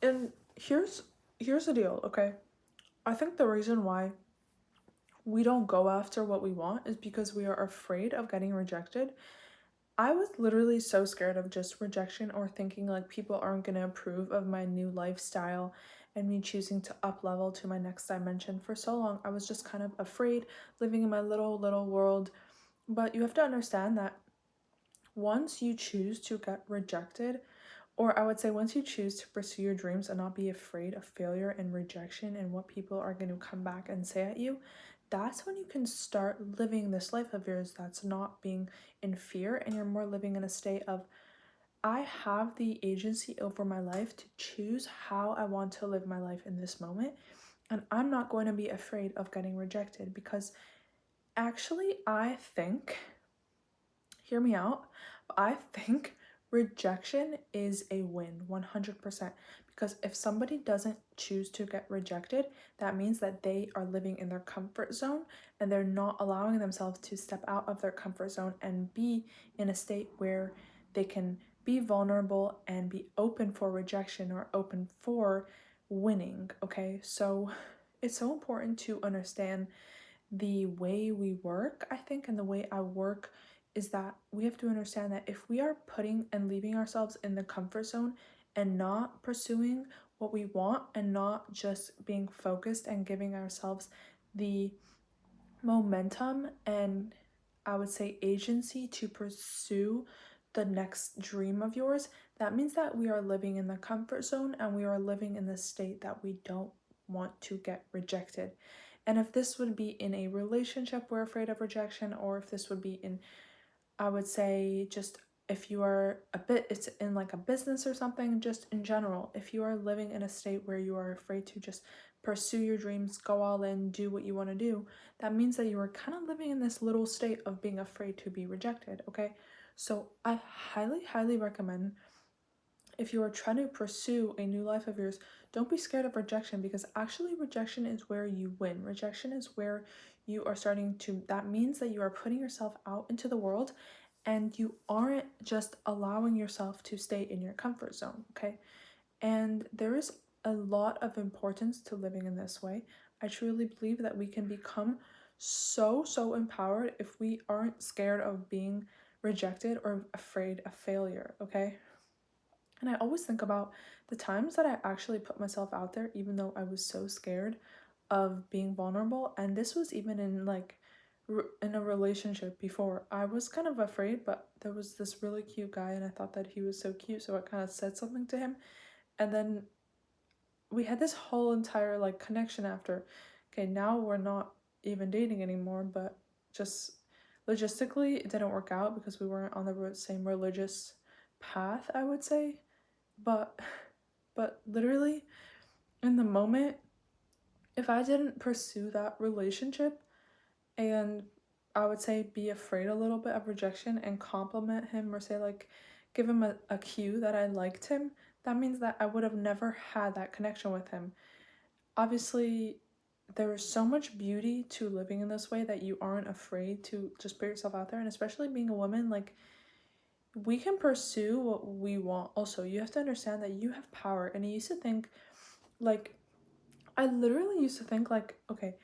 And here's the deal, okay? I think the reason why we don't go after what we want is because we are afraid of getting rejected. I was literally so scared of just rejection or thinking like people aren't going to approve of my new lifestyle and me choosing to up level to my next dimension. For so long, I was just kind of afraid living in my little world. But you have to understand that once you choose to get rejected, or I would say once you choose to pursue your dreams and not be afraid of failure and rejection and what people are going to come back and say at you, that's when you can start living this life of yours that's not being in fear and you're more living in a state of, I have the agency over my life to choose how I want to live my life in this moment. And I'm not going to be afraid of getting rejected because actually, I think, hear me out, I think rejection is a win 100%, because if somebody doesn't choose to get rejected, that means that they are living in their comfort zone and they're not allowing themselves to step out of their comfort zone and be in a state where they can be vulnerable and be open for rejection or open for winning. Okay, so it's so important to understand the way we work, I think, and the way I work is that we have to understand that if we are putting and leaving ourselves in the comfort zone and not pursuing what we want and not just being focused and giving ourselves the momentum and I would say agency to pursue the next dream of yours, that means that we are living in the comfort zone and we are living in the state that we don't want to get rejected. And if this would be in a relationship, we're afraid of rejection, or if this would be in, I would say, just if you are it's in like a business or something, just in general, if you are living in a state where you are afraid to just pursue your dreams, go all in, do what you want to do, that means that you are kind of living in this little state of being afraid to be rejected, okay? So I highly recommend, if you are trying to pursue a new life of yours, don't be scared of rejection, because actually rejection is where you win. Rejection is where you are starting to, that means that you are putting yourself out into the world and you aren't just allowing yourself to stay in your comfort zone, okay? And there is a lot of importance to living in this way. I truly believe that we can become so empowered if we aren't scared of being rejected or afraid of failure, okay? And I always think about the times that I actually put myself out there, even though I was so scared of being vulnerable. And this was even in like in a relationship before. I was kind of afraid, but there was this really cute guy and I thought that he was so cute. So I kind of said something to him. And then we had this whole entire like connection after. Okay, now we're not even dating anymore, but just logistically, it didn't work out because we weren't on the same religious path, I would say. But literally in the moment, if I didn't pursue that relationship and I would say be afraid a little bit of rejection and compliment him or say like give him a cue that I liked him, that means that I would have never had that connection with him. Obviously, there is so much beauty to living in this way that you aren't afraid to just put yourself out there, and especially being a woman, like we can pursue what we want. Also, you have to understand that you have power. And I used to think like, I literally used to think like, okay,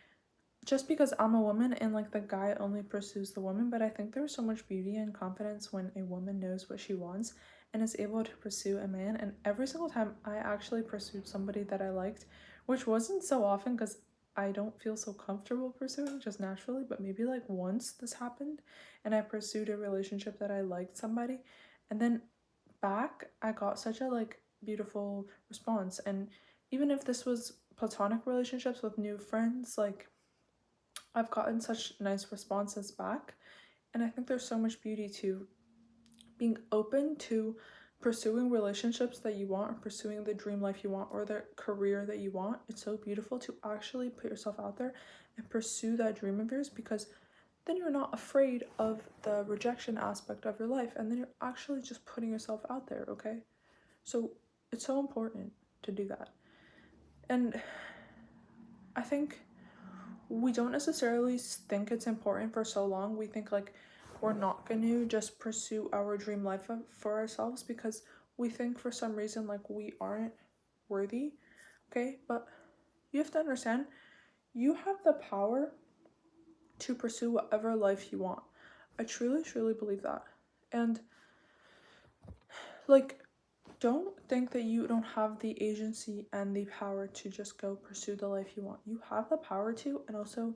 just because I'm a woman and like the guy only pursues the woman, but I think there's so much beauty and confidence when a woman knows what she wants and is able to pursue a man. And every single time I actually pursued somebody that I liked, which wasn't so often because I don't feel so comfortable pursuing just naturally, but maybe like once this happened and I pursued a relationship that I liked somebody, and then back I got such a like beautiful response. And even if this was platonic relationships with new friends, like I've gotten such nice responses back. And I think there's so much beauty to being open to pursuing relationships that you want or pursuing the dream life you want or the career that you want. It's so beautiful to actually put yourself out there and pursue that dream of yours, because then you're not afraid of the rejection aspect of your life, and then you're actually just putting yourself out there, okay? So it's so important to do that. And I think we don't necessarily think it's important for so long. We think like we're not going to just pursue our dream life for ourselves because we think for some reason like we aren't worthy, okay? But you have to understand, you have the power to pursue whatever life you want. I truly, truly believe that. And like, don't think that you don't have the agency and the power to just go pursue the life you want. You have the power to, and also,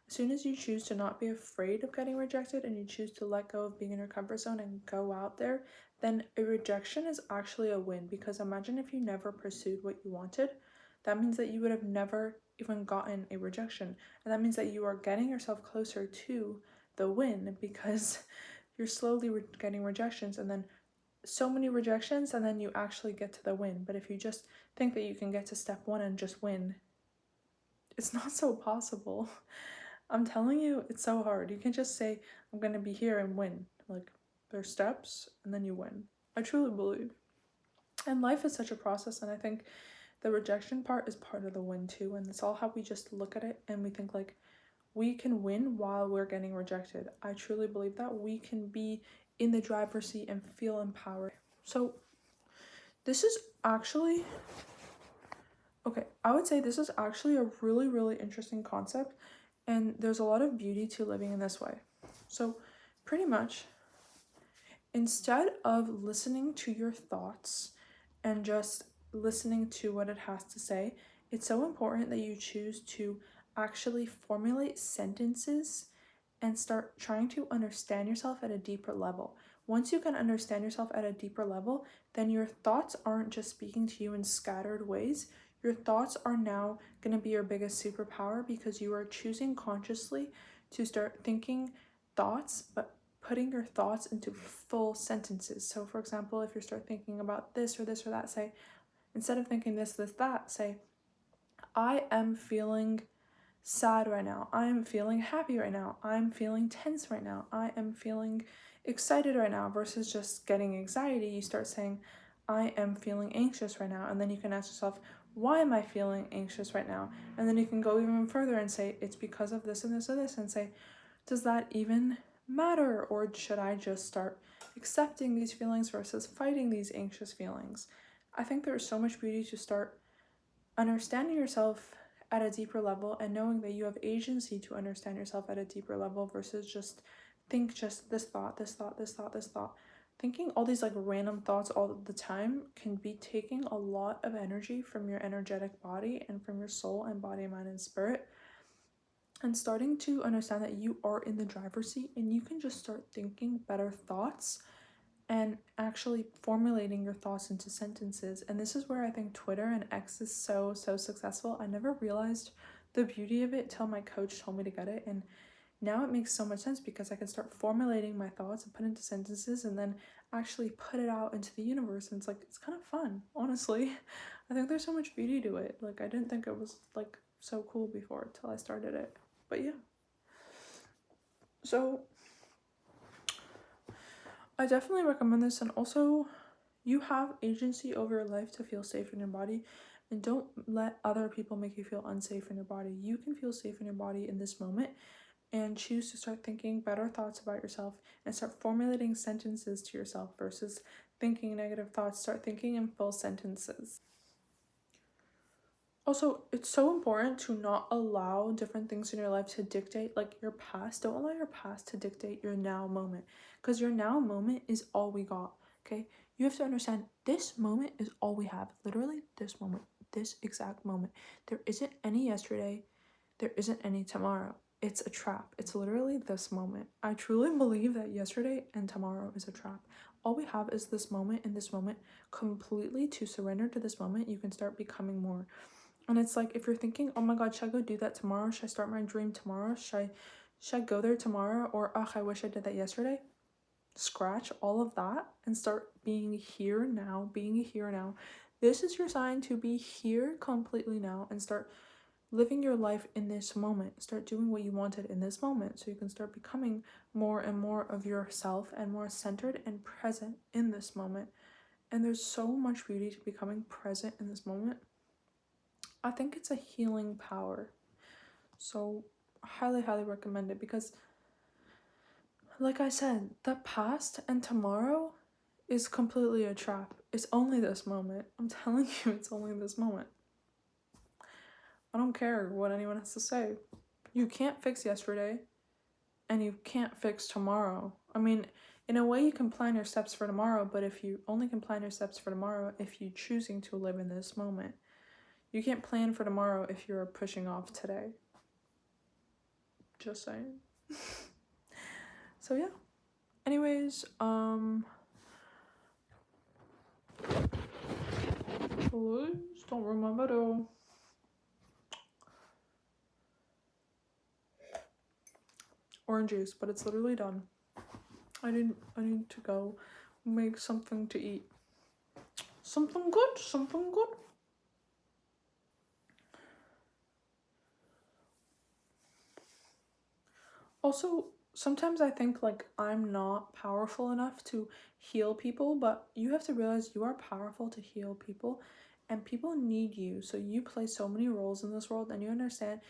as soon as you choose to not be afraid of getting rejected and you choose to let go of being in your comfort zone and go out there, then a rejection is actually a win. Because imagine if you never pursued what you wanted, that means that you would have never even gotten a rejection. And that means that you are getting yourself closer to the win because you're slowly getting rejections, and then so many rejections, and then you actually get to the win. But if you just think that you can get to step one and just win, it's not so possible. I'm telling you, it's so hard. You can just say, I'm gonna be here and win. Like, there's steps and then you win. I truly believe. And life is such a process, and I think the rejection part is part of the win too. And it's all how we just look at it and we think like we can win while we're getting rejected. I truly believe that we can be in the driver's seat and feel empowered. So this is actually, okay, I would say this is actually a really, really interesting concept, and there's a lot of beauty to living in this way. So pretty much, instead of listening to your thoughts and just listening to what it has to say, it's so important that you choose to actually formulate sentences and start trying to understand yourself at a deeper level. Once you can understand yourself at a deeper level, then your thoughts aren't just speaking to you in scattered ways. Your thoughts are now going to be your biggest superpower, because you are choosing consciously to start thinking thoughts, but putting your thoughts into full sentences. So for example, if you start thinking about this or this or that, say, instead of thinking this, that, say, I am feeling sad right now. I am feeling happy right now. I'm feeling tense right now. I am feeling excited right now, versus just getting anxiety. You start saying, I am feeling anxious right now. And then you can ask yourself, why am I feeling anxious right now? And then you can go even further and say, it's because of this and this and this, and say, does that even matter? Or should I just start accepting these feelings versus fighting these anxious feelings? I think there's so much beauty to start understanding yourself at a deeper level and knowing that you have agency to understand yourself at a deeper level, versus just think just this thought, this thought, this thought, this thought. Thinking all these like random thoughts all the time can be taking a lot of energy from your energetic body and from your soul and body, mind, and spirit. And starting to understand that you are in the driver's seat and you can just start thinking better thoughts and actually formulating your thoughts into sentences. And this is where I think Twitter and X is so successful. I never realized the beauty of it till my coach told me to get it, and now it makes so much sense, because I can start formulating my thoughts and put into sentences and then actually put it out into the universe. And it's like, it's kind of fun, honestly. I think there's so much beauty to it. Like, I didn't think it was like so cool before till I started it. But yeah, so I definitely recommend this. And also, you have agency over your life to feel safe in your body, and don't let other people make you feel unsafe in your body. You can feel safe in your body in this moment and choose to start thinking better thoughts about yourself and start formulating sentences to yourself versus thinking negative thoughts. Start thinking in full sentences. Also, it's so important to not allow different things in your life to dictate like your past. Don't allow your past to dictate your now moment, because your now moment is all we got. Okay, you have to understand, this moment is all we have. Literally this moment, this exact moment. There isn't any yesterday, there isn't any tomorrow. It's a trap. It's literally this moment. I truly believe that yesterday and tomorrow is a trap. All we have is this moment, and this moment, completely to surrender to this moment, you can start becoming more. And it's like, if you're thinking, oh my god, should I go do that tomorrow? Should I start my dream tomorrow? Should I go there tomorrow? Or, ugh, I wish I did that yesterday. Scratch all of that and start being here now, being here now. This is your sign to be here completely now and start living your life in this moment. Start doing what you wanted in this moment, so you can start becoming more and more of yourself and more centered and present in this moment. And there's so much beauty to becoming present in this moment. I think it's a healing power. So highly, highly recommend it, because like I said, the past and tomorrow is completely a trap. It's only this moment. I'm telling you, it's only this moment. I don't care what anyone has to say. You can't fix yesterday, and you can't fix tomorrow. I mean, in a way, you can plan your steps for tomorrow, but if you only can plan your steps for tomorrow if you're choosing to live in this moment. You can't plan for tomorrow if you're pushing off today. Just saying. So yeah. Anyways, please don't ruin my video. Orange juice, but it's literally done. I need to go make something to eat. Something good, something good. Also, sometimes I think like I'm not powerful enough to heal people, but you have to realize you are powerful to heal people, and people need you. So you play so many roles in this world, and you understand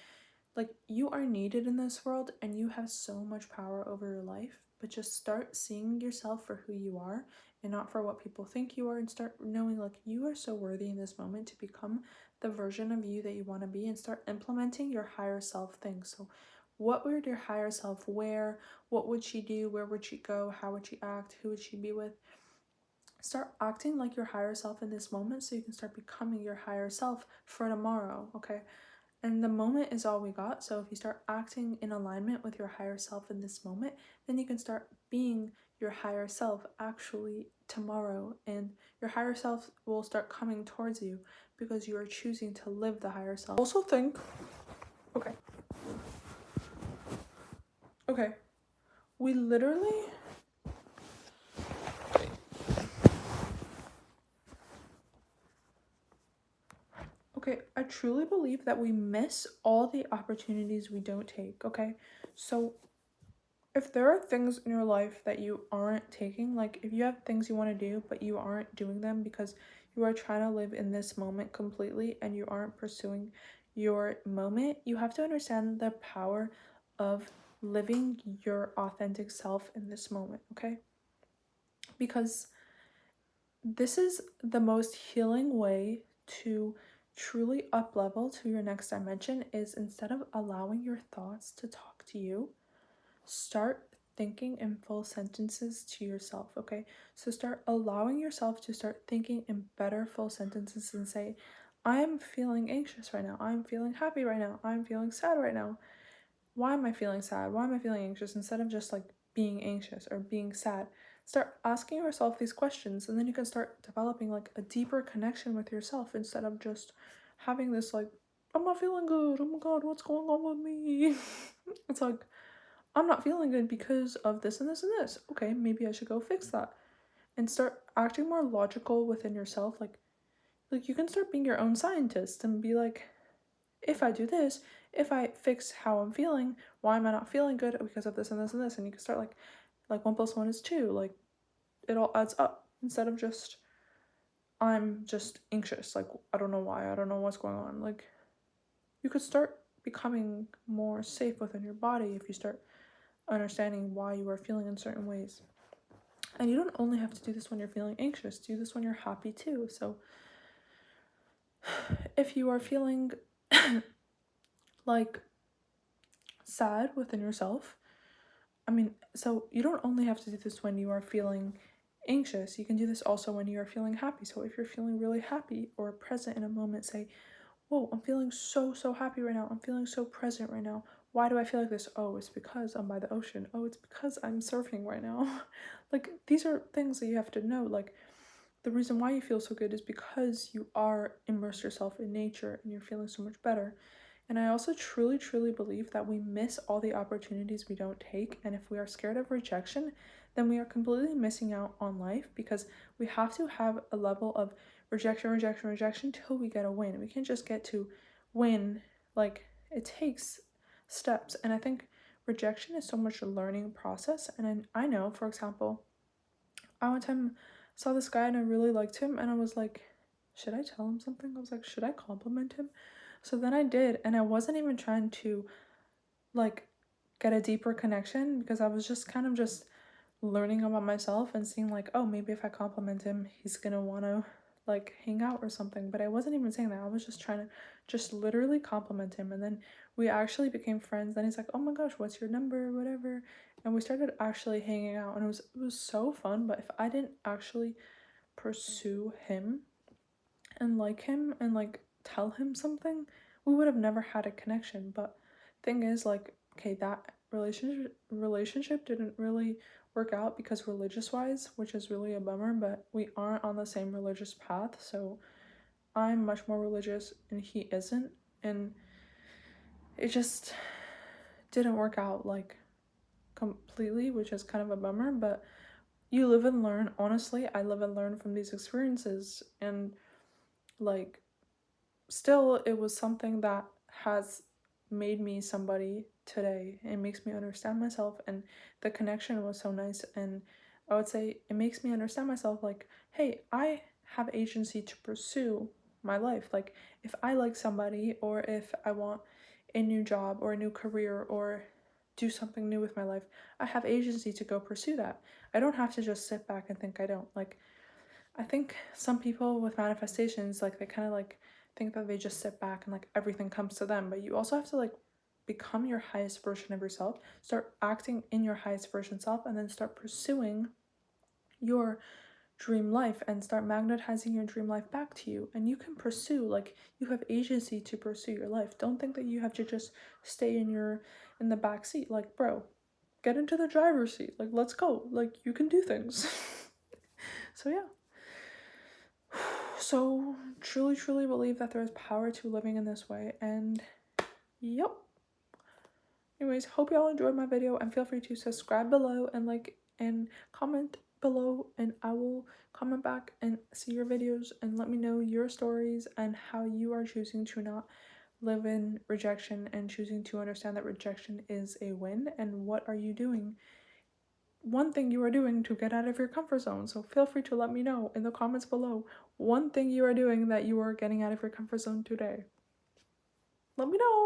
like you are needed in this world, and you have so much power over your life. But just start seeing yourself for who you are and not for what people think you are, and start knowing like you are so worthy in this moment to become the version of you that you want to be, and start implementing your higher self things. So what would your higher self wear? What would she do? Where would she go? How would she act? Who would she be with? Start acting like your higher self in this moment so you can start becoming your higher self for tomorrow, okay? And the moment is all we got. So if you start acting in alignment with your higher self in this moment, then you can start being your higher self actually tomorrow. And your higher self will start coming towards you because you are choosing to live the higher self. Also think, okay, we literally, okay, I truly believe that we miss all the opportunities we don't take, okay? So if there are things in your life that you aren't taking, like if you have things you want to do, but you aren't doing them because you are trying to live in this moment completely and you aren't pursuing your moment, you have to understand the power of living your authentic self in this moment, okay? Because this is the most healing way to truly up level to your next dimension, is instead of allowing your thoughts to talk to you, start thinking in full sentences to yourself, okay? So start allowing yourself to start thinking in better full sentences and say, I'm feeling anxious right now. I'm feeling happy right now. I'm feeling sad right now. Why am I feeling sad? Why am I feeling anxious? Instead of just like being anxious or being sad, start asking yourself these questions, and then you can start developing like a deeper connection with yourself instead of just having this like, I'm not feeling good. Oh my God, what's going on with me? It's like, I'm not feeling good because of this and this and this. Okay, maybe I should go fix that. And start acting more logical within yourself. Like you can start being your own scientist and be like, if I do this, if I fix how I'm feeling, why am I not feeling good? Because of this and this and this. And you can start like 1 + 1 is 2. Like it all adds up instead of just I'm just anxious. Like I don't know why. I don't know what's going on. Like you could start becoming more safe within your body if you start understanding why you are feeling in certain ways. And you don't only have to do this when you're feeling anxious, do this when you're happy too. So if you are feeling like sad within yourself, so you don't only have to do this when you are feeling anxious, you can do this also when you are feeling happy. So if you're feeling really happy or present in a moment, say, whoa, I'm feeling so happy right now. I'm feeling so present right now. Why do I feel like this? Oh, it's because I'm by the ocean. Oh, it's because I'm surfing right now. Like, these are things that you have to know. Like, the reason why you feel so good is because you are immersed yourself in nature and you're feeling so much better. And I also truly believe that we miss all the opportunities we don't take. And if we are scared of rejection, then we are completely missing out on life, because we have to have a level of rejection till we get a win. We can't just get to win. Like, it takes steps. And I think rejection is so much a learning process. And I know, for example, I one time saw this guy and I really liked him, and I was like, should I tell him something? I was like, should I compliment him? So then I did, and I wasn't even trying to like get a deeper connection, because I was just kind of just learning about myself and seeing like, oh, maybe if I compliment him, he's gonna wanna like hang out or something. But I wasn't even saying that. I was just trying to just literally compliment him. And then we actually became friends. Then he's like, oh my gosh, what's your number? Whatever. And we started actually hanging out, and it was so fun. But if I didn't actually pursue him and like him and like tell him something, we would have never had a connection. But thing is, like, okay, that relationship didn't really work out because religious wise, which is really a bummer, but we aren't on the same religious path. So I'm much more religious and he isn't, and it just didn't work out like completely, which is kind of a bummer. But you live and learn. Honestly, I live and learn from these experiences, and like, still, it was something that has made me somebody today. It makes me understand myself, and the connection was so nice. And I would say it makes me understand myself like, hey, I have agency to pursue my life. Like, if I like somebody, or if I want a new job or a new career or do something new with my life, I have agency to go pursue that. I don't have to just sit back and think I don't. Like, I think some people with manifestations, like, they kind of like think that they just sit back and like everything comes to them, but you also have to like become your highest version of yourself, start acting in your highest version self, and then start pursuing your dream life and start magnetizing your dream life back to you. And you can pursue, like, you have agency to pursue your life. Don't think that you have to just stay in the back seat. Like, bro, get into the driver's seat. Like, let's go. Like, you can do things. So yeah. So truly, truly believe that there is power to living in this way. And yep. Anyways, hope y'all enjoyed my video, and feel free to subscribe below and like and comment below, and I will comment back and see your videos and let me know your stories and how you are choosing to not live in rejection and choosing to understand that rejection is a win, and what are you doing, one thing you are doing to get out of your comfort zone. So feel free to let me know in the comments below one thing you are doing that you are getting out of your comfort zone today. Let me know.